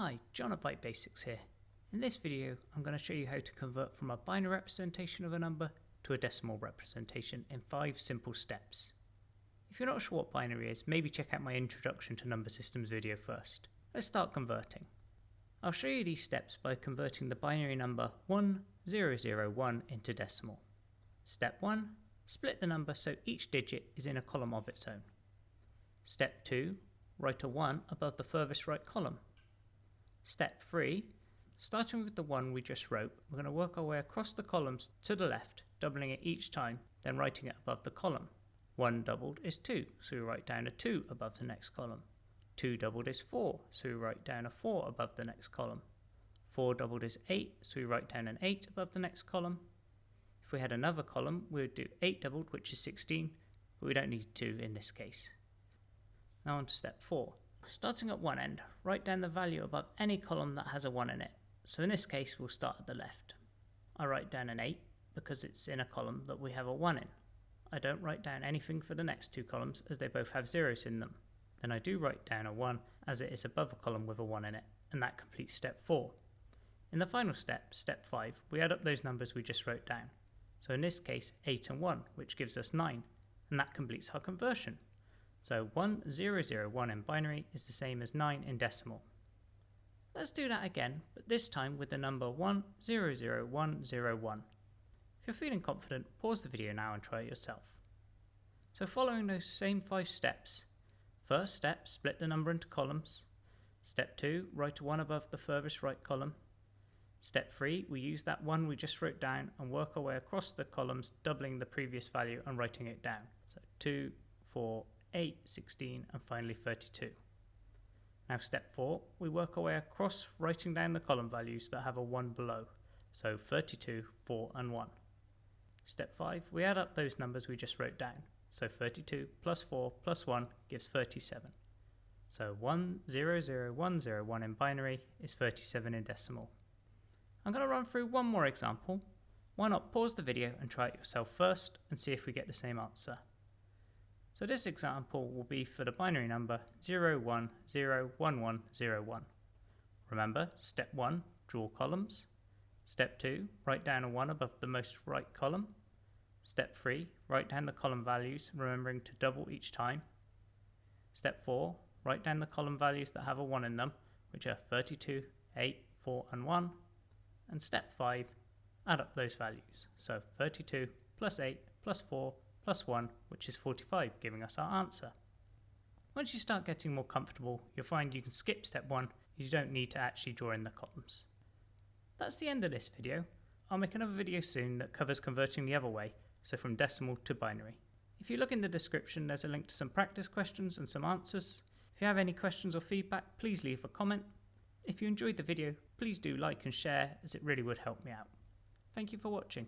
Hi, John at Byte Basics here. In this video, I'm going to show you how to convert from a binary representation of a number to a decimal representation in 5 simple steps. If you're not sure what binary is, maybe check out my Introduction to Number Systems video first. Let's start converting. I'll show you these steps by converting the binary number 1001 into decimal. Step 1. Split the number so each digit is in a column of its own. Step 2. Write a 1 above the furthest right column. Step 3. Starting with the 1 we just wrote, we're going to work our way across the columns to the left, doubling it each time, then writing it above the column. 1 doubled is 2, so we write down a 2 above the next column. 2 doubled is 4, so we write down a 4 above the next column. 4 doubled is 8, so we write down an 8 above the next column. If we had another column, we would do 8 doubled, which is 16, but we don't need 2 in this case. Now on to step 4. Starting at one end, write down the value above any column that has a 1 in it. So in this case, we'll start at the left. I write down an 8 because it's in a column that we have a 1 in. I don't write down anything for the next 2 columns as they both have zeros in them. Then I do write down a 1 as it is above a column with a 1 in it, and that completes step 4. In the final step, step 5, we add up those numbers we just wrote down. So in this case, 8 and 1, which gives us 9, and that completes our conversion. So 1001 in binary is the same as 9 in decimal. Let's do that again, but this time with the number 100101. If you're feeling confident, pause the video now and try it yourself. So following those same 5 steps, first step, split the number into columns. Step 2, write a 1 above the furthest right column. Step 3, we use that 1 we just wrote down and work our way across the columns, doubling the previous value and writing it down. So 2, 4, 8, 16 and finally 32. Now step 4, we work our way across writing down the column values that have a 1 below. So 32, 4 and 1. Step 5, we add up those numbers we just wrote down. So 32 plus 4 plus 1 gives 37. So 100101 in binary is 37 in decimal. I'm going to run through one more example. Why not pause the video and try it yourself first and see if we get the same answer. So this example will be for the binary number 010101. Remember, step 1, draw columns. Step 2, write down a 1 above the most right column. Step 3, write down the column values, remembering to double each time. Step 4, write down the column values that have a 1 in them, which are 32, 8, 4 and 1. And step 5, add up those values. So 32 plus 8 plus 4 plus 1, which is 45, giving us our answer. Once you start getting more comfortable, you'll find you can skip step 1 as you don't need to actually draw in the columns. That's the end of this video. I'll make another video soon that covers converting the other way, so from decimal to binary. If you look in the description, there's a link to some practice questions and some answers. If you have any questions or feedback, please leave a comment. If you enjoyed the video, please do like and share as it really would help me out. Thank you for watching.